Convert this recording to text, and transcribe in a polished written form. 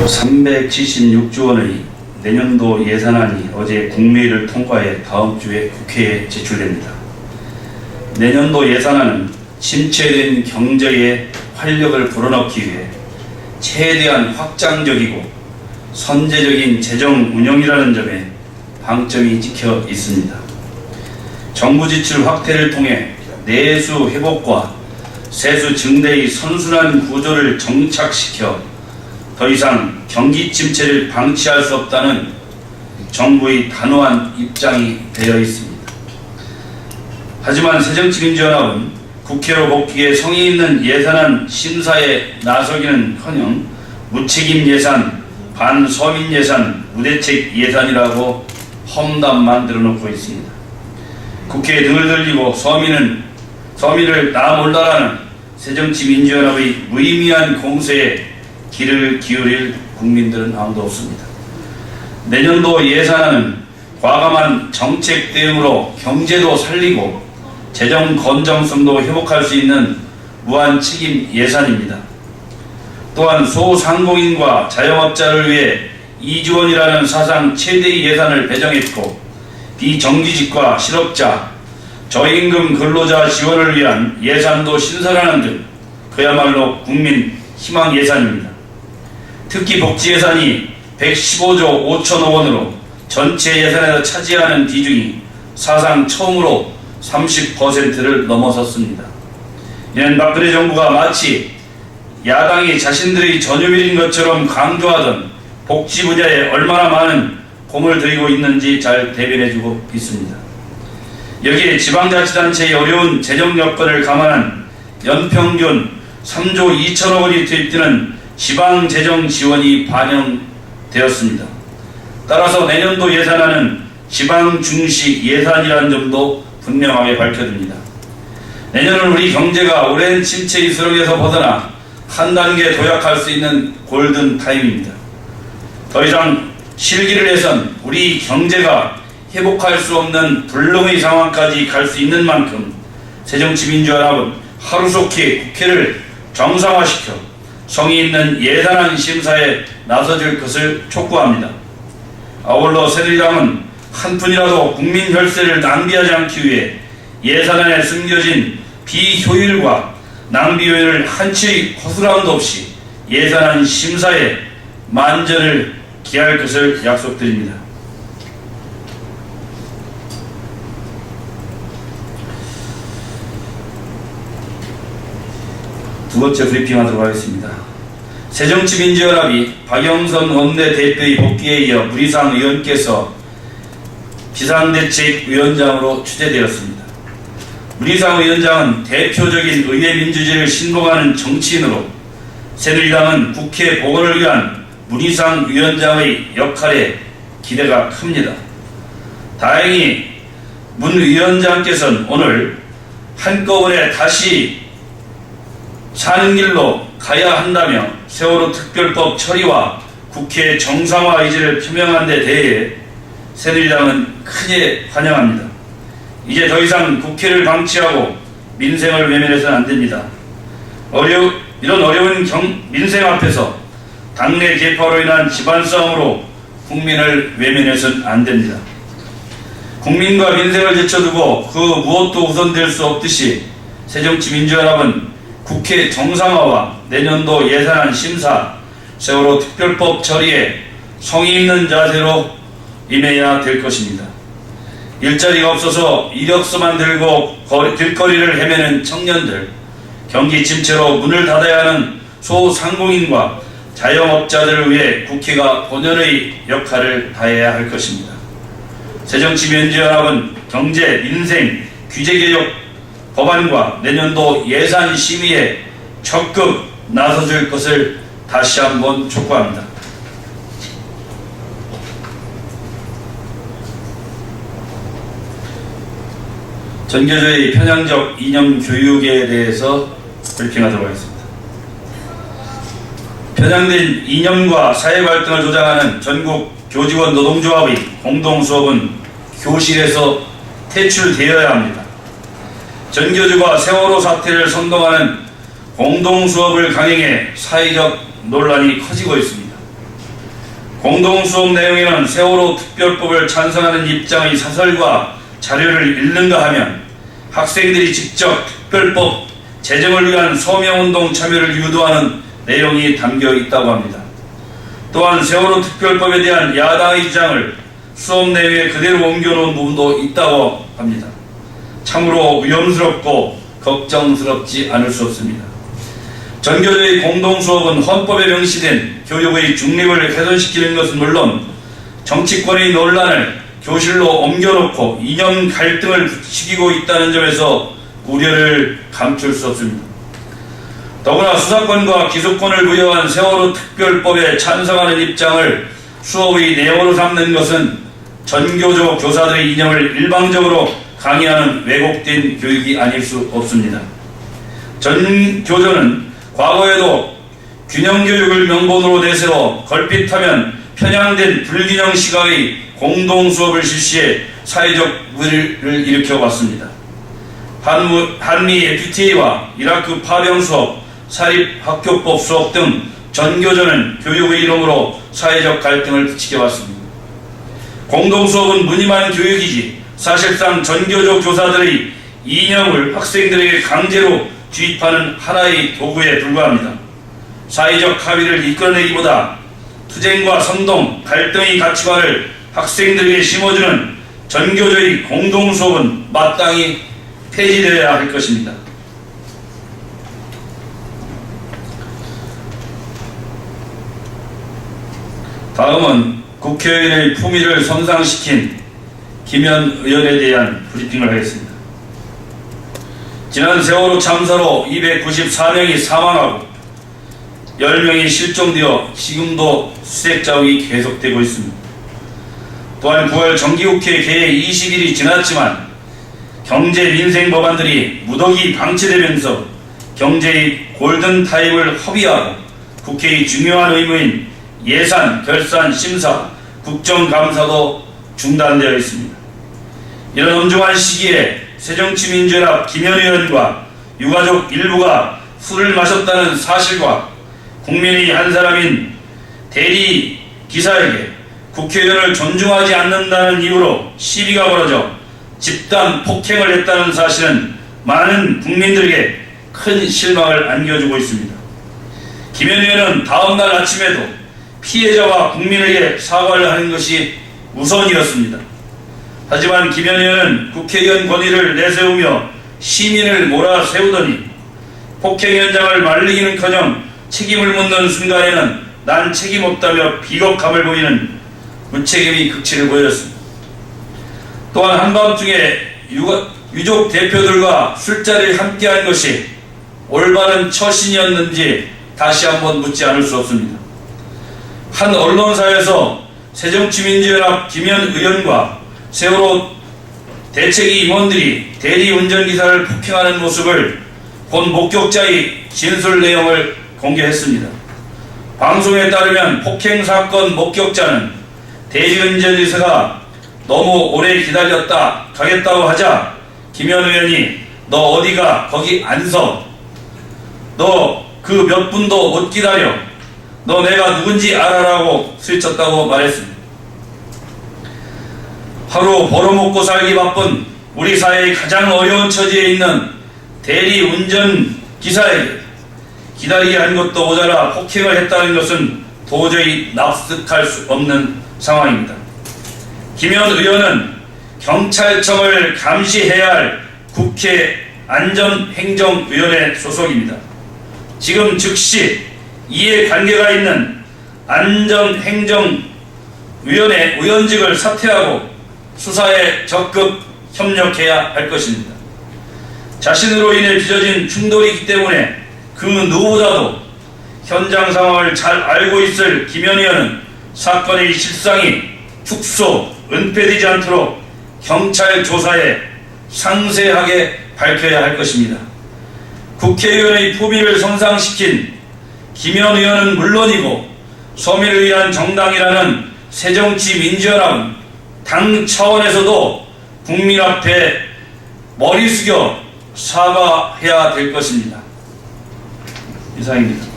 376조 원의 내년도 예산안이 어제 국무회의를 통과해 다음 주에 국회에 제출됩니다. 내년도 예산안은 침체된 경제에 활력을 불어넣기 위해 최대한 확장적이고 선제적인 재정 운영이라는 점에 방점이 찍혀 있습니다. 정부 지출 확대를 통해 내수 회복과 세수 증대의 선순환 구조를 정착시켜 더 이상 경기 침체를 방치할 수 없다는 정부의 단호한 입장이 되어 있습니다. 하지만 새정치민주연합은 국회로 복귀해 성의 있는 예산안 심사에 나서기는커녕 무책임 예산, 반서민 예산, 무대책 예산이라고 험담만 늘어놓고 있습니다. 국회에 등을 돌리고 서민을 나 몰라라는 새정치민주연합의 무의미한 공세에 귀를 기울일 국민들은 아무도 없습니다. 내년도 예산안은 과감한 정책 대응으로 경제도 살리고 재정 건전성도 회복할 수 있는 무한 책임 예산입니다. 또한 소상공인과 자영업자를 위해 2조 원이라는 사상 최대의 예산을 배정했고 비정규직과 실업자, 저임금 근로자 지원을 위한 예산도 신설하는 등 그야말로 국민 희망 예산입니다. 특히 복지 예산이 115조 5천억 원으로 전체 예산에서 차지하는 비중이 사상 처음으로 30%를 넘어섰습니다. 이는 박근혜 정부가 마치 야당이 자신들의 전유밀인 것처럼 강조하던 복지 분야에 얼마나 많은 공을 들이고 있는지 잘 대변해주고 있습니다. 여기에 지방자치단체의 어려운 재정 여건을 감안한 연평균 3조 2천억 원이 투입되는 지방재정 지원이 반영되었습니다. 따라서 내년도 예산안은 지방 중시 예산이라는 점도 분명하게 밝혀줍니다. 내년은 우리 경제가 오랜 침체의 수렁에서 벗어나 한 단계 도약할 수 있는 골든 타임입니다. 더 이상 실기를 해선 우리 경제가 회복할 수 없는 불능의 상황까지 갈 수 있는 만큼 새정치민주연합은 하루속히 국회를 정상화시켜 성의 있는 예산안 심사에 나서줄 것을 촉구합니다. 아울러 새누리당은 한 푼이라도 국민 혈세를 낭비하지 않기 위해 예산안에 숨겨진 비효율과 낭비 요인을 한치의 허술함도 없이 예산안 심사에 만전을 기할 것을 약속드립니다. 두 번째 브리핑하도록 하겠습니다. 새정치민주연합이 박영선 원내대표의 복귀에 이어 문희상 의원께서 비상대책위원장으로 추대되었습니다. 문희상 위원장은 대표적인 의회 민주주의를 신봉하는 정치인으로 새누리당은 국회 복원을 위한 문희상 위원장의 역할에 기대가 큽니다. 다행히 문 위원장께서는 오늘 한꺼번에 다시 사는 길로 가야 한다며 세월호 특별법 처리와 국회 정상화 의지를 표명한 데 대해 새누리당은 크게 환영합니다. 이제 더 이상 국회를 방치하고 민생을 외면해서는 안 됩니다. 이런 어려운 민생 앞에서 당내 계파로 인한 집안 싸움으로 국민을 외면해서는 안 됩니다. 국민과 민생을 제쳐두고 그 무엇도 우선될 수 없듯이 새정치민주연합은 국회 정상화와 내년도 예산안 심사, 세월호 특별법 처리에 성의 있는 자세로 임해야 될 것입니다. 일자리가 없어서 이력서만 들고 길거리를 헤매는 청년들, 경기 침체로 문을 닫아야 하는 소상공인과 자영업자들을 위해 국회가 본연의 역할을 다해야 할 것입니다. 새정치민주연합은 경제, 민생, 규제개혁 법안과 내년도 예산 심의에 적극 나서줄 것을 다시 한번 촉구합니다. 전교조의 편향적 이념 교육에 대해서 브리핑하도록 하겠습니다. 편향된 이념과 사회발등을 조장하는 전국 교직원 노동조합의 공동수업은 교실에서 퇴출되어야 합니다. 전교조가 세월호 사태를 선동하는 공동수업을 강행해 사회적 논란이 커지고 있습니다. 공동수업 내용에는 세월호 특별법을 찬성하는 입장의 사설과 자료를 읽는가 하면 학생들이 직접 특별법 제정을 위한 서명운동 참여를 유도하는 내용이 담겨 있다고 합니다. 또한 세월호 특별법에 대한 야당의 주장을 수업 내용에 그대로 옮겨놓은 부분도 있다고 합니다. 참으로 위험스럽고 걱정스럽지 않을 수 없습니다. 전교조의 공동수업은 헌법에 명시된 교육의 중립을 훼손시키는 것은 물론 정치권의 논란을 교실로 옮겨놓고 이념 갈등을 부추기고 있다는 점에서 우려를 감출 수 없습니다. 더구나 수사권과 기소권을 부여한 세월호 특별법에 찬성하는 입장을 수업의 내용으로 삼는 것은 전교조 교사들의 이념을 일방적으로 강요하는 왜곡된 교육이 아닐 수 없습니다. 전교조는 과거에도 균형교육을 명분으로 내세워 걸핏하면 편향된 불균형 시각의 공동수업을 실시해 사회적 물을 일으켜왔습니다. 한미 FTA와 이라크 파병 수업, 사립학교법 수업 등 전교조는 교육의 이름으로 사회적 갈등을 부추겨왔습니다. 공동수업은 무늬만 교육이지 사실상 전교조 교사들의 이념을 학생들에게 강제로 주입하는 하나의 도구에 불과합니다. 사회적 합의를 이끌어내기보다 투쟁과 선동, 갈등의 가치관을 학생들에게 심어주는 전교조의 공동수업은 마땅히 폐지되어야 할 것입니다. 다음은 국회의원의 품위를 손상시킨 김현 의원에 대한 브리핑을 하겠습니다. 지난 세월호 참사로 294명이 사망하고 10명이 실종되어 지금도 수색작업이 계속되고 있습니다. 또한 9월 정기국회 개회 20일이 지났지만 경제 민생 법안들이 무더기 방치되면서 경제의 골든타임을 허비하고 국회의 중요한 의무인 예산, 결산, 심사, 국정감사도 중단되어 있습니다. 이런 엄중한 시기에 새정치민주연합 김현 의원과 유가족 일부가 술을 마셨다는 사실과 국민의 한 사람인 대리 기사에게 국회의원을 존중하지 않는다는 이유로 시비가 벌어져 집단 폭행을 했다는 사실은 많은 국민들에게 큰 실망을 안겨주고 있습니다. 김현 의원은 다음날 아침에도 피해자와 국민에게 사과를 하는 것이 우선이었습니다. 하지만 김현 의원은 국회의원 권위를 내세우며 시민을 몰아세우더니 폭행 현장을 말리기는커녕 책임을 묻는 순간에는 난 책임 없다며 비겁함을 보이는 무책임의 극치를 보였습니다. 또한 한밤중에 유족 대표들과 술자리를 함께한 것이 올바른 처신이었는지 다시 한번 묻지 않을 수 없습니다. 한 언론사에서 새정치민주연합 김현 의원과 세월호 대책위 임원들이 대리운전기사를 폭행하는 모습을 본 목격자의 진술 내용을 공개했습니다. 방송에 따르면 폭행사건 목격자는 대리운전기사가 너무 오래 기다렸다 가겠다고 하자 김현 의원이 너 어디가 거기 안 서. 너 그 몇 분도 못 기다려. 너 내가 누군지 알아라고 소리쳤다고 말했습니다. 하루 벌어먹고 살기 바쁜 우리 사회의 가장 어려운 처지에 있는 대리운전 기사에게 기다리게 한 것도 모자라 폭행을 했다는 것은 도저히 납득할 수 없는 상황입니다. 김현 의원은 경찰청을 감시해야 할 국회 안전행정위원회 소속입니다. 지금 즉시 이해관계가 있는 안전행정위원회 의원직을 사퇴하고 수사에 적극 협력해야 할 것입니다. 자신으로 인해 빚어진 충돌이기 때문에 그 누구보다도 현장 상황을 잘 알고 있을 김현 의원은 사건의 실상이 축소, 은폐되지 않도록 경찰 조사에 상세하게 밝혀야 할 것입니다. 국회의원의 품위를 손상시킨 김현 의원은 물론이고 서민을 위한 정당이라는 새정치민주연합은 당 차원에서도 국민 앞에 머리 숙여 사과해야 될 것입니다. 이상입니다.